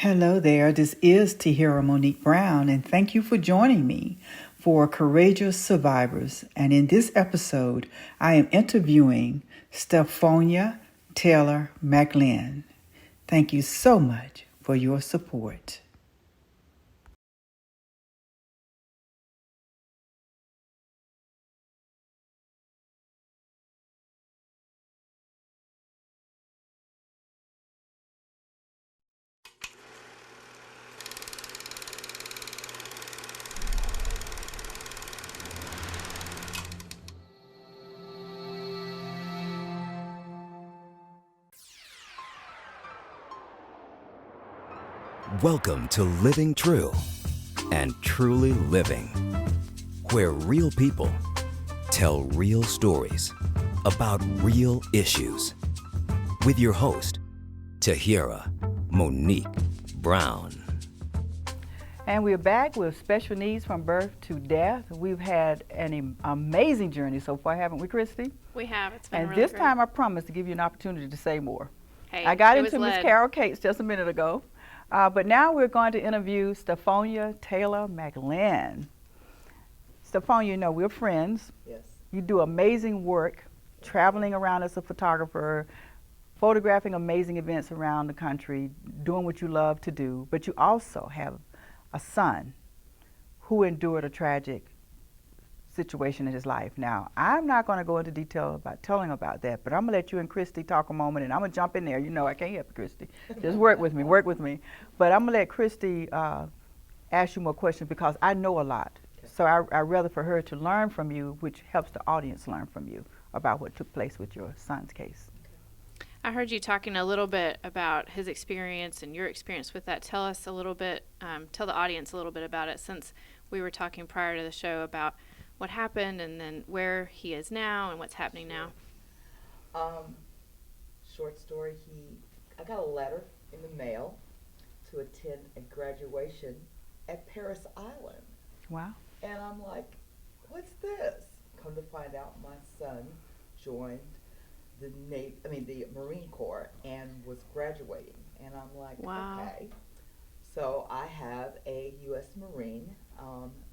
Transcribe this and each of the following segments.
Hello there, this is Tahiera Monique Brown, and thank you for joining me for Courageous Survivors. And in this episode, I am interviewing Stephonia Taylor McLinn. Thank you so much for your support. Welcome to Living True and Truly Living, where real people tell real stories about real issues. With your host, Tahiera Monique Brown. And we're back with special needs from birth to death. We've had an amazing journey so far, haven't we, Christy? We have. It's been And really this great. time I promise to give you an opportunity to say more. Hey, I got it into was Miss led. Carol Cates just a minute ago, but now we're going to interview Stephonia Taylor McLinn. Stephonia, you know, we're friends. Yes. You do amazing work traveling around as a photographer, photographing amazing events around the country, doing what you love to do, but you also have a son who endured a tragic situation in his life. Now, I'm not going to go into detail about telling about that, but I'm going to let you and Christy talk a moment, and I'm going to jump in there. You know I can't help you, Christy. Just work with me. But I'm going to let Christy ask you more questions because I know a lot. Okay. So I'd rather for her to learn from you, which helps the audience learn from you about what took place with your son's case. I heard you talking a little bit about his experience and your experience with that. Tell us a little bit, tell the audience a little bit about it, since we were talking prior to the show about what happened and then where he is now and what's happening now. Short story, I got a letter in the mail to attend a graduation at Paris Island. Wow. And I'm like, what's this? Come to find out my son joined the Marine Corps and was graduating. And I'm like, Wow. okay. So I have a U.S. Marine,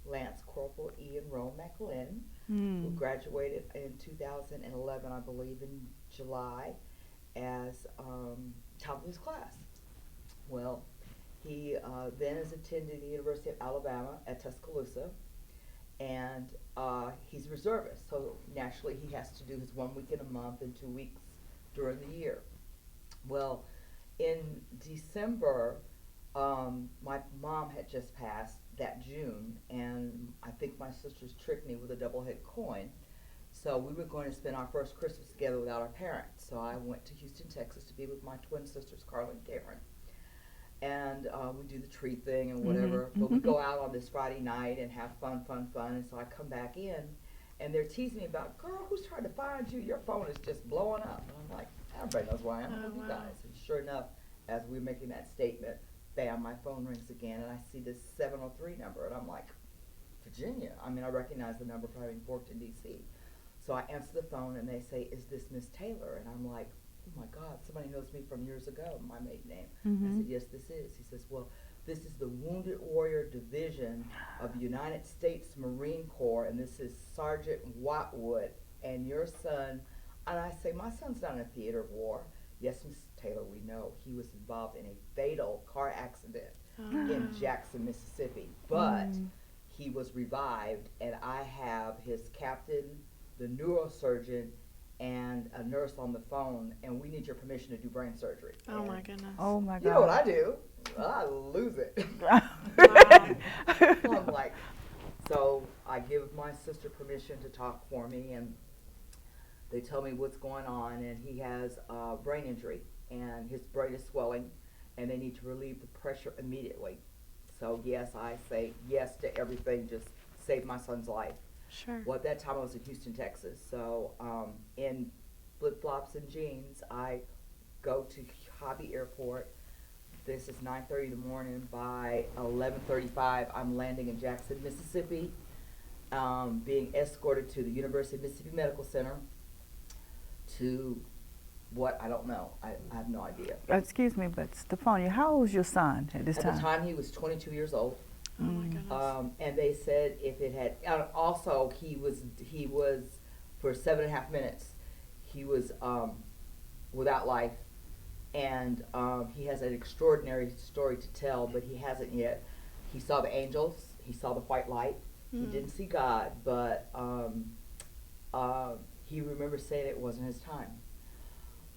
Lance Corporal Ian Rowe McLinn, who graduated in 2011, I believe, in July, as top of his class. Well, he then has attended the University of Alabama at Tuscaloosa, and he's a reservist, so naturally he has to do his 1 week in a month and 2 weeks during the year. Well, in December, my mom had just passed that June, and I think my sisters tricked me with a double-head coin. So we were going to spend our first Christmas together without our parents. So I went to Houston, Texas to be with my twin sisters, Carla and Karen. And we do the tree thing and whatever, but we go out on this Friday night and have fun. And so I come back in, and they're teasing me about, girl, who's trying to find you? Your phone is just blowing up. And I'm like, everybody knows where I am. I'm with you guys. And sure enough, as we're making that statement, bam, my phone rings again, and I see this 703 number, and I'm like, Virginia. I mean, I recognize the number from having worked in D.C. So I answer the phone, and they say, is this Miss Taylor? And I'm like, oh my God, somebody knows me from years ago, my maiden name. I said, yes, this is. He says, well, this is the Wounded Warrior Division of the United States Marine Corps, and this is Sergeant Watwood, and your son. And I say, my son's not in a theater of war. Yes, Miss Taylor, we know he was involved in a fatal car accident in Jackson, Mississippi. But he was revived, and I have his captain, the neurosurgeon, and a nurse on the phone, and we need your permission to do brain surgery. Oh, and my goodness. Oh my God. you know what I do? I lose it. Wow. I'm like, so I give my sister permission to talk for me, and they tell me what's going on, and he has a brain injury, and his brain is swelling, and they need to relieve the pressure immediately. So yes, I say yes to everything, just save my son's life. Sure. Well, at that time I was in Houston, Texas, so in flip-flops and jeans, I go to Hobby Airport. This is 9:30 in the morning. By 11:35, I'm landing in Jackson, Mississippi, being escorted to the University of Mississippi Medical Center to what, I don't know. I have no idea. Excuse me, but Stephonia, how old was your son at this At time? the time, he was 22 years old. Oh my goodness. And they said if it had, also he was for 7.5 minutes, he was without life, and he has an extraordinary story to tell, but he hasn't yet. He saw the angels, he saw the white light. He didn't see God, but he remembers saying it wasn't his time.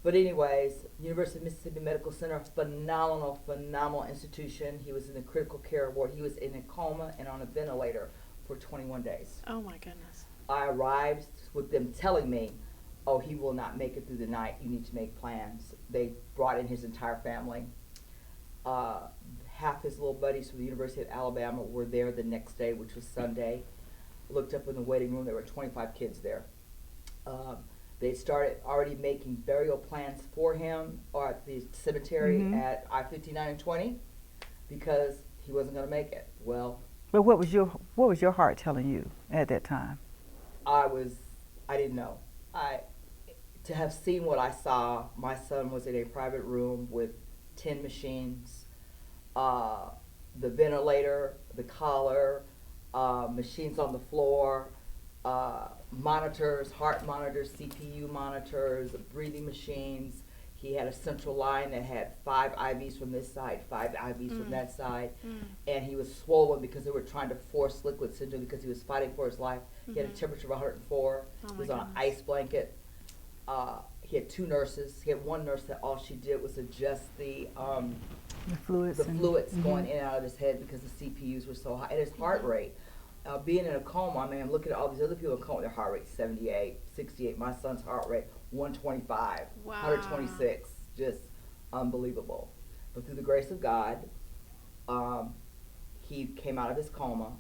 But anyways, University of Mississippi Medical Center, phenomenal institution. He was in the critical care ward. He was in a coma and on a ventilator for 21 days. Oh my goodness. I arrived with them telling me, oh, he will not make it through the night. You need to make plans. They brought in his entire family. Half his little buddies from the University of Alabama were there the next day, which was Sunday. Looked up in the waiting room. There were 25 kids there. They started already making burial plans for him or at the cemetery at I-59 and 20 because he wasn't going to make it. Well, But what was your heart telling you at that time? I didn't know. To have seen what I saw, my son was in a private room with 10 machines, the ventilator, the collar, machines on the floor, monitors, heart monitors, CPU monitors, breathing machines. He had a central line that had 5 IVs from this side, 5 IVs from that side, and he was swollen because they were trying to force liquids into him because he was fighting for his life. He had a temperature of 104. He was on an ice blanket. He had 2 nurses. He had one nurse that all she did was adjust the fluids going in and out of his head because the CPUs were so high. And his heart rate, being in a coma, I mean, I'm looking at all these other people in coma, their heart rate 78, 68. My son's heart rate 125, 126, just unbelievable. But through the grace of God, he came out of his coma.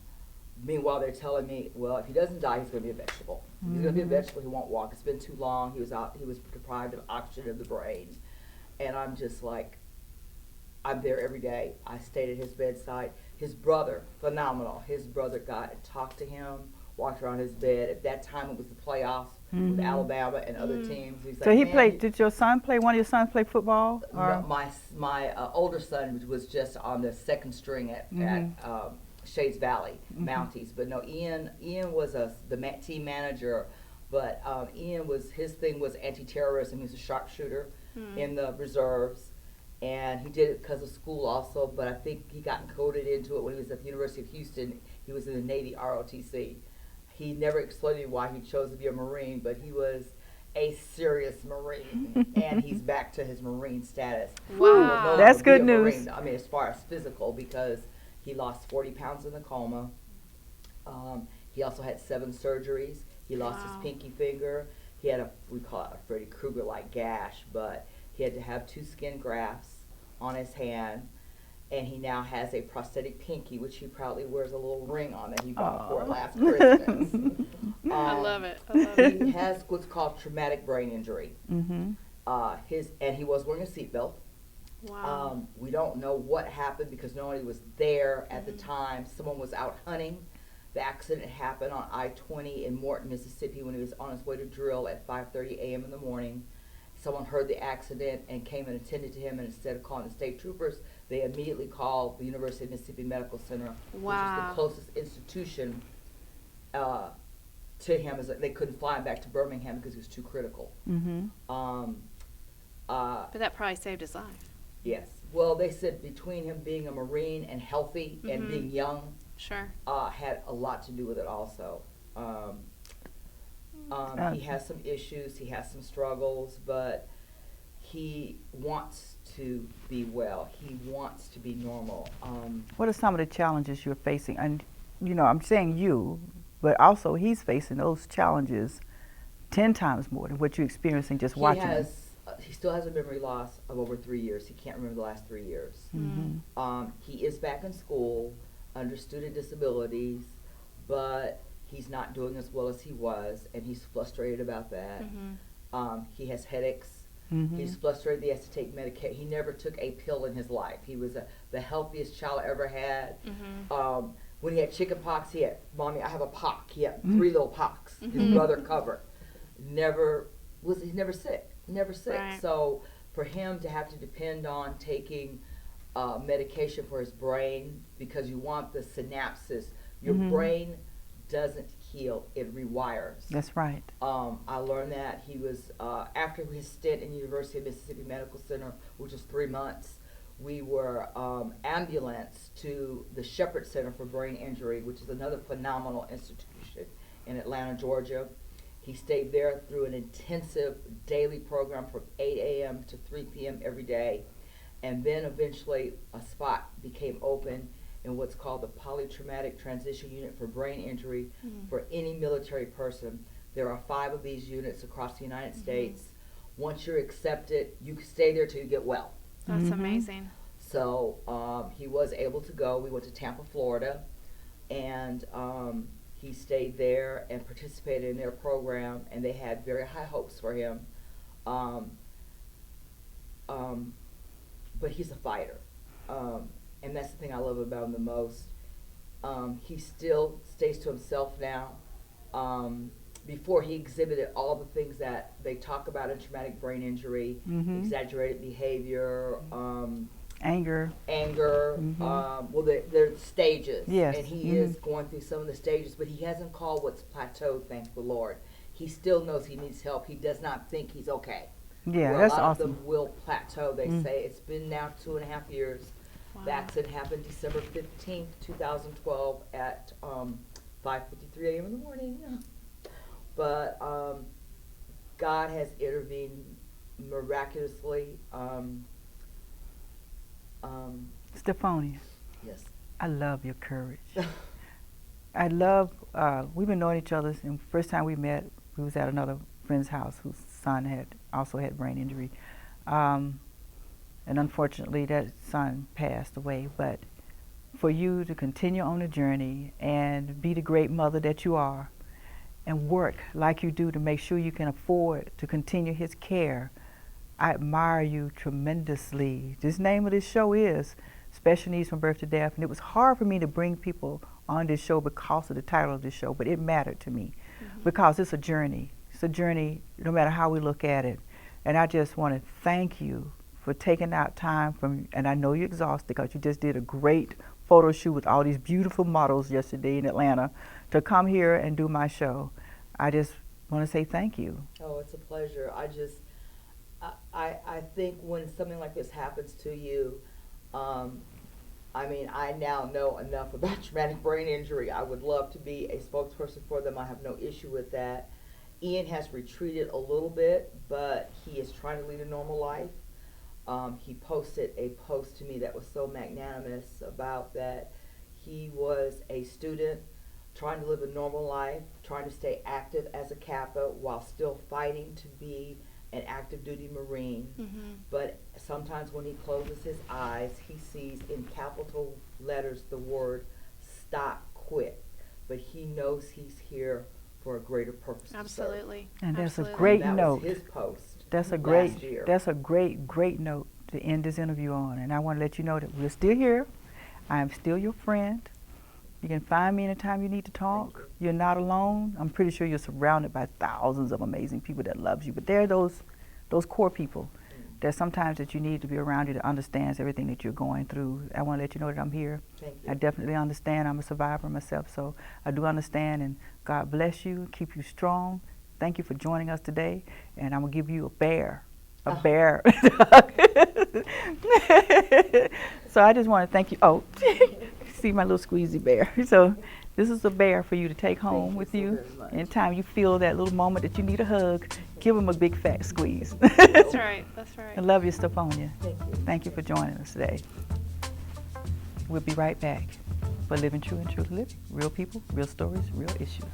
Meanwhile, they're telling me, well, if he doesn't die, he's going to be a vegetable. He's going to be a vegetable. He won't walk. It's been too long. He was deprived of oxygen of the brain. And I'm just like, I'm there every day. I stayed at his bedside. His brother, phenomenal. His brother got and talked to him, walked around his bed. At that time, it was the playoffs with Alabama and other teams. He's So like, he "Man, played. Did your son play? One of your sons play football? Or? no, my older son was just on the second string at Shades Valley Mounties, but no, Ian was the team manager, but his thing was anti-terrorism. He was a sharpshooter in the reserves, and he did it because of school also. But I think he got coded into it when he was at the University of Houston. He was in the Navy ROTC. He never explained why he chose to be a Marine, but he was a serious Marine, and he's back to his Marine status. Wow. He will no longer That's be good a news. Marine. I mean, as far as physical, because he lost 40 pounds in the coma. He also had 7 surgeries. He lost his pinky finger. He had we call it a Freddy Krueger-like gash, but he had to have 2 skin grafts on his hand. And he now has a prosthetic pinky, which he proudly wears a little ring on that he bought for last Christmas. I love it. I love it. He has what's called traumatic brain injury. And he was wearing a seatbelt. Wow. We don't know what happened because nobody was there at the time. Someone was out hunting. The accident happened on I-20 in Morton, Mississippi when he was on his way to drill at 5:30 a.m. in the morning. Someone heard the accident and came and attended to him, and instead of calling the state troopers, they immediately called the University of Mississippi Medical Center, which is the closest institution to him. As they couldn't fly him back to Birmingham because he was too critical. But that probably saved his life. Yes. Well, they said between him being a Marine and healthy and being young, Sure. had a lot to do with it also. He has some issues, he has some struggles, but he wants to be well. He wants to be normal. What are some of the challenges you're facing? And, I'm saying you, but also he's facing those challenges 10 times more than what you're experiencing just watching him. He still has a memory loss of over 3 years. He can't remember the last 3 years. He is back in school under student disabilities, but he's not doing as well as he was, and he's frustrated about that. He has headaches. He's frustrated that he has to take medication. He never took a pill in his life. He was the healthiest child I ever had. When he had chicken pox, he had, "Mommy, I have a pox." He had 3 little pox. His brother covered. He's never sick. never sick. Right. So for him to have to depend on taking medication for his brain, because you want the synapses, your brain doesn't heal, it rewires. That's right. I learned that he was, after his stint in University of Mississippi Medical Center, which was 3 months, we were ambulanced to the Shepherd Center for Brain Injury, which is another phenomenal institution in Atlanta, Georgia. He stayed there through an intensive daily program from 8 a.m. to 3 p.m. every day. And then eventually a spot became open in what's called the Polytraumatic Transition Unit for Brain Injury for any military person. There are 5 of these units across the United States. Once you're accepted, you can stay there till you get well. That's amazing. So he was able to go. We went to Tampa, Florida, and he stayed there and participated in their program, and they had very high hopes for him. But he's a fighter, and that's the thing I love about him the most. He still stays to himself now. Before, he exhibited all the things that they talk about in traumatic brain injury, exaggerated behavior, Anger. well, they're stages, Yes. and he is going through some of the stages, but he hasn't called what's plateaued, thank the Lord. He still knows he needs help. He does not think he's okay. Yeah, Where that's a lot awesome. of them will plateau, they say. It's been now 2.5 years. Wow. The accident happened December 15th, 2012 at 5:53 a.m. in the morning. But God has intervened miraculously. Stephonia, Yes. I love your courage. I love, we've been knowing each other, and first time we met, we was at another friend's house whose son also had brain injury. And unfortunately, that son passed away. But for you to continue on the journey and be the great mother that you are, and work like you do to make sure you can afford to continue his care, I admire you tremendously. The name of this show is Special Needs from Birth to Death, and it was hard for me to bring people on this show because of the title of this show, but it mattered to me because it's a journey. It's a journey no matter how we look at it. And I just want to thank you for taking out time from, and I know you're exhausted because you just did a great photo shoot with all these beautiful models yesterday in Atlanta, to come here and do my show. I just want to say thank you. Oh, it's a pleasure. I think when something like this happens to you, I mean, I now know enough about traumatic brain injury. I would love to be a spokesperson for them. I have no issue with that. Ian has retreated a little bit, but he is trying to lead a normal life. He posted a post to me that was so magnanimous about that he was a student trying to live a normal life, trying to stay active as a Kappa while still fighting to be an active duty Marine. But sometimes when he closes his eyes, he sees in capital letters the word stop, quit. But he knows he's here for a greater purpose. Absolutely. And that's a Absolutely. great That note. was his post. That's a last year. great note to end this interview on. And I want to let you know that we're still here. I am still your friend. You can find me anytime you need to talk. You're not alone. I'm pretty sure you're surrounded by thousands of amazing people that loves you. But there are those core people that sometimes that you need to be around you that understands everything that you're going through. I want to let you know that I'm here. Thank you. I definitely understand. I'm a survivor myself, so I do understand. And God bless you, keep you strong. Thank you for joining us today. And I'm going to give you a bear. A bear. So I just want to thank you. Oh, see my little squeezy bear. So this is a bear for you to take home with you so you. very much. Anytime you feel that little moment that you need a hug, give him a big fat squeeze. That's right. That's right. I love you, Stephonia. Thank you. Thank you for joining us today. We'll be right back for Living True and Truly Living. Real people, real stories, real issues.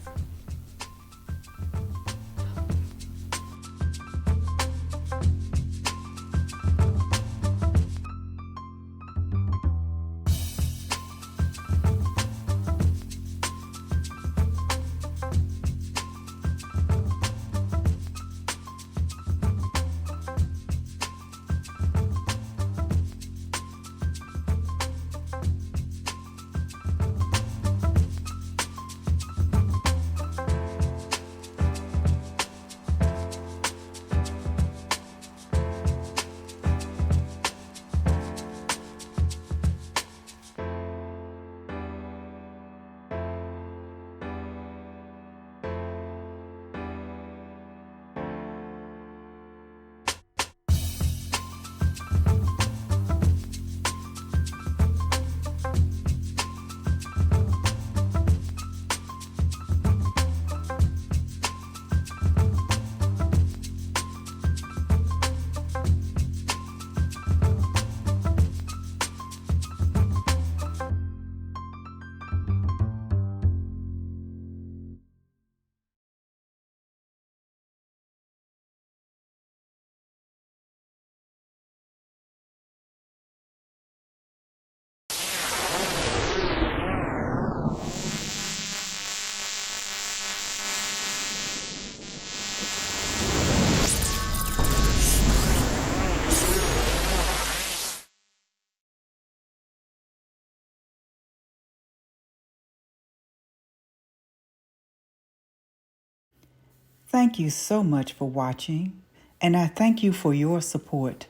Thank you so much for watching, and I thank you for your support.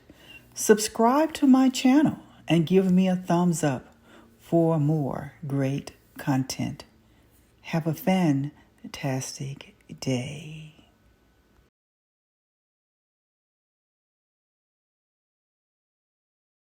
Subscribe to my channel and give me a thumbs up for more great content. Have a fantastic day.